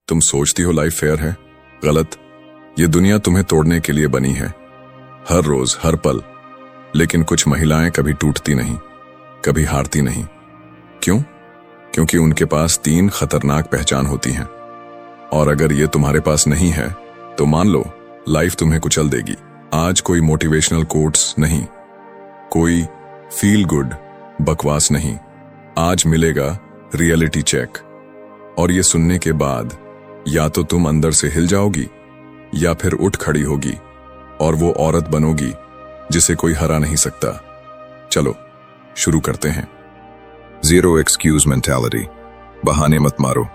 तुम सोचती हो लाइफ फेयर है? गलत। ये दुनिया तुम्हें तोड़ने के लिए बनी है, हर रोज हर पल। लेकिन कुछ महिलाएं कभी टूटती नहीं, कभी हारती नहीं। क्यों? क्योंकि उनके पास 3 खतरनाक पहचान होती हैं। और अगर ये तुम्हारे पास नहीं है तो मान लो लाइफ तुम्हें कुचल देगी। आज कोई मोटिवेशनल कोट्स नहीं, कोई फील गुड बकवास नहीं। आज मिलेगा रियलिटी चेक। और ये सुनने के बाद या तो तुम अंदर से हिल जाओगी या फिर उठ खड़ी होगी और वो औरत बनोगी जिसे कोई हरा नहीं सकता। चलो शुरू करते हैं। Zero excuse mentality. बहाने मत मारो।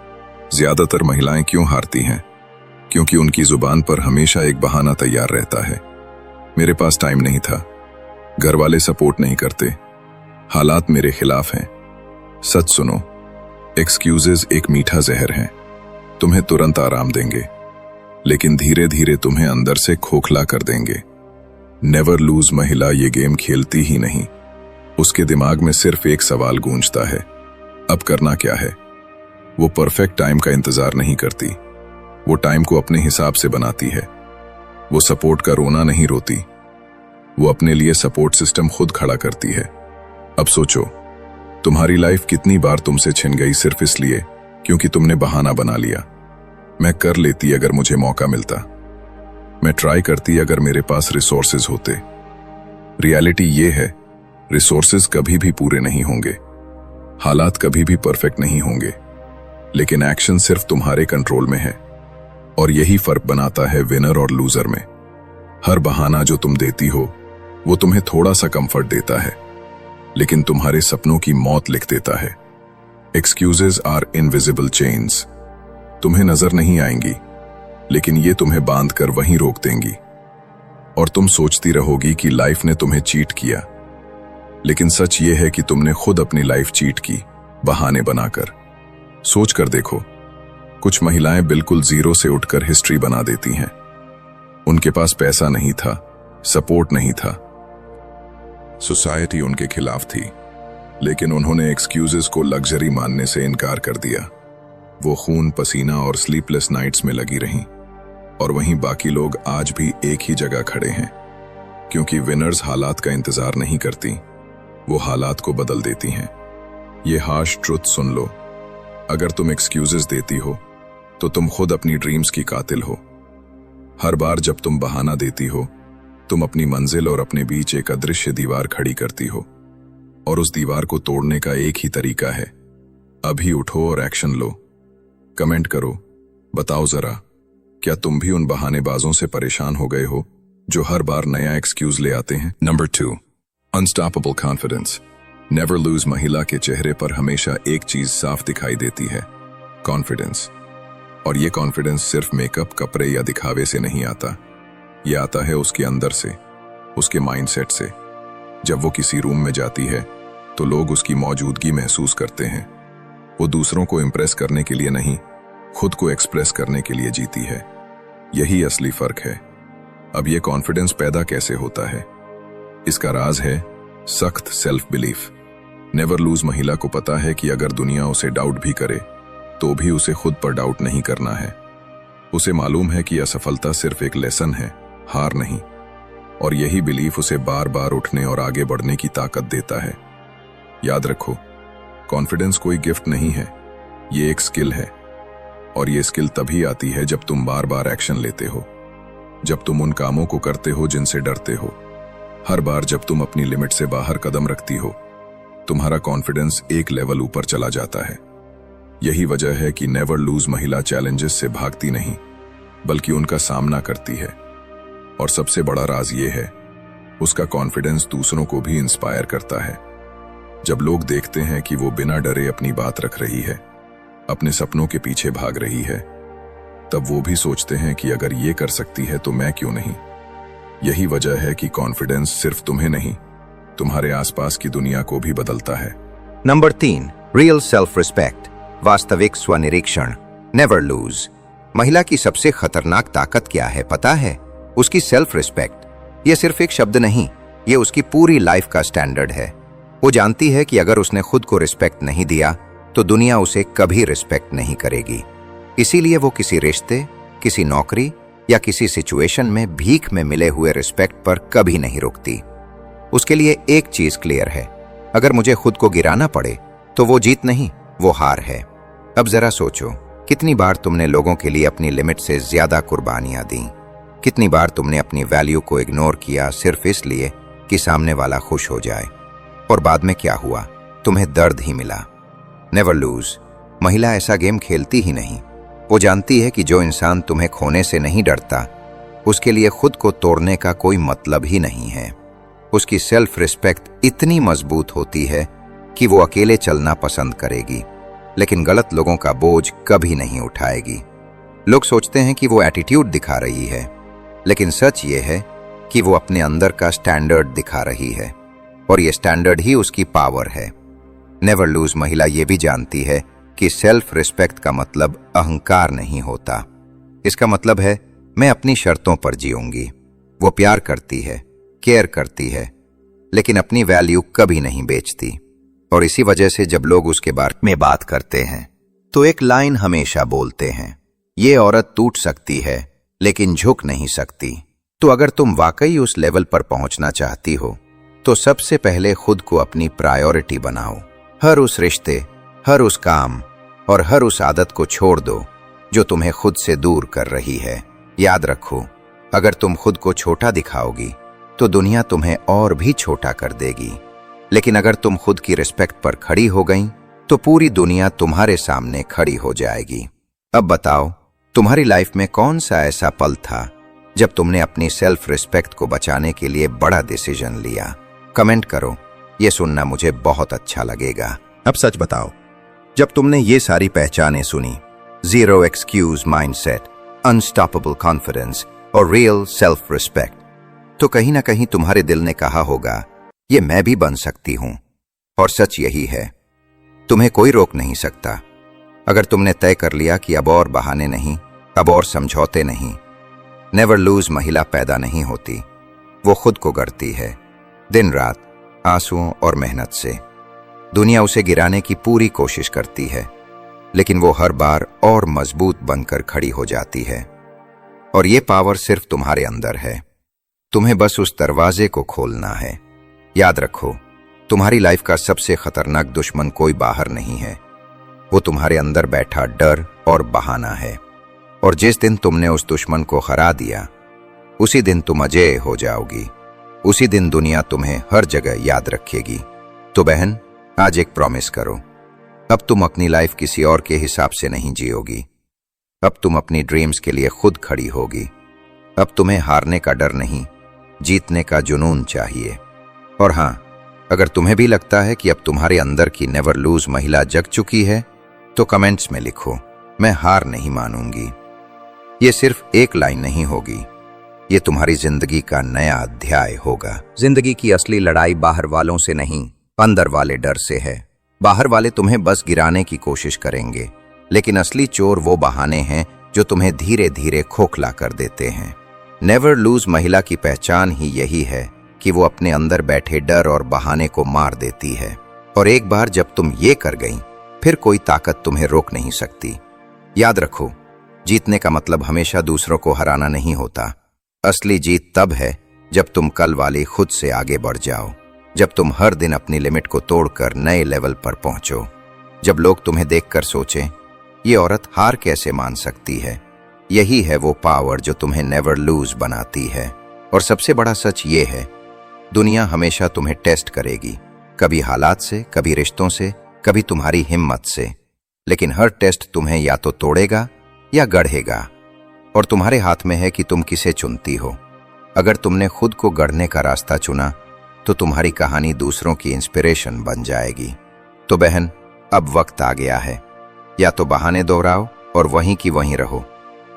ज्यादातर महिलाएं क्यों हारती हैं? क्योंकि उनकी जुबान पर हमेशा एक बहाना तैयार रहता है। मेरे पास टाइम नहीं था, घर वाले सपोर्ट नहीं करते, हालात मेरे खिलाफ हैं। सच सुनो, एक्सक्यूजेज एक मीठा जहर हैं। तुम्हें तुरंत आराम देंगे, लेकिन धीरे धीरे तुम्हें अंदर से खोखला कर देंगे। नेवर लूज महिला ये गेम खेलती ही नहीं। उसके दिमाग में सिर्फ एक सवाल गूंजता है, अब करना क्या है। वो परफेक्ट टाइम का इंतजार नहीं करती, वो टाइम को अपने हिसाब से बनाती है। वो सपोर्ट का रोना नहीं रोती, वो अपने लिए सपोर्ट सिस्टम खुद खड़ा करती है। अब सोचो, तुम्हारी लाइफ कितनी बार तुमसे छिन गई सिर्फ इसलिए क्योंकि तुमने बहाना बना लिया। मैं कर लेती अगर मुझे मौका मिलता, मैं ट्राई करती अगर मेरे पास रिसोर्सेज होते। रियलिटी ये है, रिसोर्सेज कभी भी पूरे नहीं होंगे, हालात कभी भी परफेक्ट नहीं होंगे, लेकिन एक्शन सिर्फ तुम्हारे कंट्रोल में है। और यही फर्क बनाता है विनर और लूजर में। हर बहाना जो तुम देती हो वो तुम्हें थोड़ा सा कंफर्ट देता है, लेकिन तुम्हारे सपनों की मौत लिख देता है। Excuses are invisible chains. तुम्हें नजर नहीं आएंगी, लेकिन ये तुम्हें बांध कर वहीं रोक देंगी। और तुम सोचती रहोगी कि लाइफ ने तुम्हें चीट किया, लेकिन सच ये है कि तुमने खुद अपनी लाइफ चीट की, बहाने बनाकर। सोच कर देखो, कुछ महिलाएं बिल्कुल जीरो से उठकर हिस्ट्री बना देती हैं। उनके पास पैसा नहीं था, सपोर्ट नहीं था, सोसाइटी उनके खिलाफ थी, लेकिन उन्होंने एक्सक्यूजेस को लग्जरी मानने से इनकार कर दिया। वो खून पसीना और स्लीपलेस नाइट्स में लगी रहीं। और वहीं बाकी लोग आज भी एक ही जगह खड़े हैं, क्योंकि विनर्स हालात का इंतजार नहीं करती, वो हालात को बदल देती हैं। ये हार्श ट्रुथ सुन लो, अगर तुम एक्सक्यूजेस देती हो तो तुम खुद अपनी ड्रीम्स की कातिल हो। हर बार जब तुम बहाना देती हो, तुम अपनी मंजिल और अपने बीच एक अदृश्य दीवार खड़ी करती हो। और उस दीवार को तोड़ने का एक ही तरीका है, अभी उठो और एक्शन लो। कमेंट करो, बताओ जरा, क्या तुम भी उन बहानेबाजों से परेशान हो गए हो जो हर बार नया एक्सक्यूज ले आते हैं? Number 2, unstoppable confidence. Never lose महिला के चेहरे पर हमेशा एक चीज साफ दिखाई देती है, कॉन्फिडेंस। और ये कॉन्फिडेंस सिर्फ मेकअप, कपड़े या दिखावे से नहीं आता, ये आता है उसके अंदर से, उसके माइंडसेट से। जब वो किसी रूम में जाती है तो लोग उसकी मौजूदगी महसूस करते हैं। वो दूसरों को इंप्रेस करने के लिए नहीं, खुद को एक्सप्रेस करने के लिए जीती है। यही असली फर्क है। अब ये कॉन्फिडेंस पैदा कैसे होता है? इसका राज है सख्त सेल्फ बिलीफ। नेवर लूज महिला को पता है कि अगर दुनिया उसे डाउट भी करे तो भी उसे खुद पर डाउट नहीं करना है। उसे मालूम है कि असफलता सिर्फ एक लेसन है, हार नहीं। और यही बिलीफ उसे बार बार उठने और आगे बढ़ने की ताकत देता है। याद रखो, कॉन्फिडेंस कोई गिफ्ट नहीं है, ये एक स्किल है। और ये स्किल तभी आती है जब तुम बार बार एक्शन लेते हो, जब तुम उन कामों को करते हो जिनसे डरते हो। हर बार जब तुम अपनी लिमिट से बाहर कदम रखती हो, तुम्हारा कॉन्फिडेंस एक लेवल ऊपर चला जाता है। यही वजह है कि नेवर लूज महिला चैलेंजेस से भागती नहीं, बल्कि उनका सामना करती है। और सबसे बड़ा राज ये है, उसका कॉन्फिडेंस दूसरों को भी इंस्पायर करता है। जब लोग देखते हैं कि वो बिना डरे अपनी बात रख रही है, अपने सपनों के पीछे भाग रही है, तब वो भी सोचते हैं कि अगर ये कर सकती है तो मैं क्यों नहीं। यही वजह है कि कॉन्फिडेंस सिर्फ तुम्हें नहीं, तुम्हारे आसपास की दुनिया को भी बदलता है। Number 3, real self respect. वास्तविक स्वनिरीक्षण। नेवर लूज महिला की सबसे खतरनाक ताकत क्या है पता है? उसकी सेल्फ रिस्पेक्ट। ये सिर्फ एक शब्द नहीं, ये उसकी पूरी लाइफ का स्टैंडर्ड है। वो जानती है कि अगर उसने खुद को रिस्पेक्ट नहीं दिया तो दुनिया उसे कभी रिस्पेक्ट नहीं करेगी। इसीलिए वो किसी रिश्ते, किसी नौकरी या किसी सिचुएशन में भीख में मिले हुए रिस्पेक्ट पर कभी नहीं रुकती। उसके लिए एक चीज क्लियर है, अगर मुझे खुद को गिराना पड़े तो वो जीत नहीं, वो हार है। अब जरा सोचो, कितनी बार तुमने लोगों के लिए अपनी लिमिट से ज्यादा कुर्बानियां दी? कितनी बार तुमने अपनी वैल्यू को इग्नोर किया सिर्फ इसलिए कि सामने वाला खुश हो जाए? और बाद में क्या हुआ? तुम्हें दर्द ही मिला। नेवर लूज महिला ऐसा गेम खेलती ही नहीं। वो जानती है कि जो इंसान तुम्हें खोने से नहीं डरता, उसके लिए खुद को तोड़ने का कोई मतलब ही नहीं है। उसकी सेल्फ रिस्पेक्ट इतनी मजबूत होती है कि वो अकेले चलना पसंद करेगी, लेकिन गलत लोगों का बोझ कभी नहीं उठाएगी। लोग सोचते हैं कि वो एटीट्यूड दिखा रही है, लेकिन सच ये है कि वो अपने अंदर का स्टैंडर्ड दिखा रही है, और ये स्टैंडर्ड ही उसकी पावर है। नेवर लूज महिला ये भी जानती है कि सेल्फ रिस्पेक्ट का मतलब अहंकार नहीं होता। इसका मतलब है मैं अपनी शर्तों पर जीऊंगी। वो प्यार करती है, केयर करती है, लेकिन अपनी वैल्यू कभी नहीं बेचती। और इसी वजह से जब लोग उसके बारे में बात करते हैं तो एक लाइन हमेशा बोलते हैं, ये औरत टूट सकती है लेकिन झुक नहीं सकती। तो अगर तुम वाकई उस लेवल पर पहुंचना चाहती हो तो सबसे पहले खुद को अपनी प्रायोरिटी बनाओ। हर उस रिश्ते, हर उस काम और हर उस आदत को छोड़ दो जो तुम्हें खुद से दूर कर रही है। याद रखो, अगर तुम खुद को छोटा दिखाओगी तो दुनिया तुम्हें और भी छोटा कर देगी, लेकिन अगर तुम खुद की रिस्पेक्ट पर खड़ी हो गई तो पूरी दुनिया तुम्हारे सामने खड़ी हो जाएगी। अब बताओ, तुम्हारी लाइफ में कौन सा ऐसा पल था जब तुमने अपनी सेल्फ रिस्पेक्ट को बचाने के लिए बड़ा डिसीजन लिया? कमेंट करो, ये सुनना मुझे बहुत अच्छा लगेगा। अब सच बताओ, जब तुमने ये सारी पहचानें सुनी, zero excuse mindset, unstoppable confidence और रियल सेल्फ रिस्पेक्ट, तो कहीं ना कहीं तुम्हारे दिल ने कहा होगा, ये मैं भी बन सकती हूं। और सच यही है, तुम्हें कोई रोक नहीं सकता। अगर तुमने तय कर लिया कि अब और बहाने नहीं, अब और समझौते नहीं। नेवर लूज महिला पैदा नहीं होती, वो खुद को गढ़ती है, दिन रात, आंसुओं और मेहनत से। दुनिया उसे गिराने की पूरी कोशिश करती है, लेकिन वो हर बार और मजबूत बनकर खड़ी हो जाती है। और ये पावर सिर्फ तुम्हारे अंदर है, तुम्हें बस उस दरवाजे को खोलना है। याद रखो, तुम्हारी लाइफ का सबसे खतरनाक दुश्मन कोई बाहर नहीं है, वो तुम्हारे अंदर बैठा डर और बहाना है। और जिस दिन तुमने उस दुश्मन को हरा दिया, उसी दिन तुम अजेय हो जाओगी। उसी दिन दुनिया तुम्हें हर जगह याद रखेगी। तो बहन, आज एक प्रॉमिस करो, अब तुम अपनी लाइफ किसी और के हिसाब से नहीं जियोगी। अब तुम अपनी ड्रीम्स के लिए खुद खड़ी होगी। अब तुम्हें हारने का डर नहीं, जीतने का जुनून चाहिए। और हां, अगर तुम्हें भी लगता है कि अब तुम्हारे अंदर की नेवर लूज महिला जग चुकी है, तो कमेंट्स में लिखो, मैं हार नहीं मानूंगी। ये सिर्फ एक लाइन नहीं होगी, ये तुम्हारी जिंदगी का नया अध्याय होगा। जिंदगी की असली लड़ाई बाहर वालों से नहीं, अंदर वाले डर से है। बाहर वाले तुम्हें बस गिराने की कोशिश करेंगे, लेकिन असली चोर वो बहाने हैं जो तुम्हें धीरे धीरे खोखला कर देते हैं। नेवर लूज महिला की पहचान ही यही है कि वो अपने अंदर बैठे डर और बहाने को मार देती है। और एक बार जब तुम ये कर गई, फिर कोई ताकत तुम्हें रोक नहीं सकती। याद रखो, जीतने का मतलब हमेशा दूसरों को हराना नहीं होता। असली जीत तब है जब तुम कल वाली खुद से आगे बढ़ जाओ, जब तुम हर दिन अपनी लिमिट को तोड़कर नए लेवल पर पहुंचो, जब लोग तुम्हें देखकर सोचें, ये औरत हार कैसे मान सकती है। यही है वो पावर जो तुम्हें नेवर लूज बनाती है। और सबसे बड़ा सच ये है, दुनिया हमेशा तुम्हें टेस्ट करेगी, कभी हालात से, कभी रिश्तों से, कभी तुम्हारी हिम्मत से, लेकिन हर टेस्ट तुम्हें या तो तोड़ेगा या गढ़ेगा। और तुम्हारे हाथ में है कि तुम किसे चुनती हो। अगर तुमने खुद को गढ़ने का रास्ता चुना तो तुम्हारी कहानी दूसरों की इंस्पिरेशन बन जाएगी। तो बहन, अब वक्त आ गया है, या तो बहाने दोहराओ और वहीं की वहीं रहो,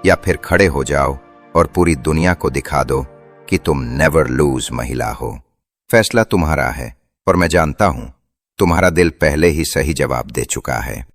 या फिर खड़े हो जाओ और पूरी दुनिया को दिखा दो कि तुम नेवर लूज महिला हो। फैसला तुम्हारा है, और मैं जानता हूं तुम्हारा दिल पहले ही सही जवाब दे चुका है।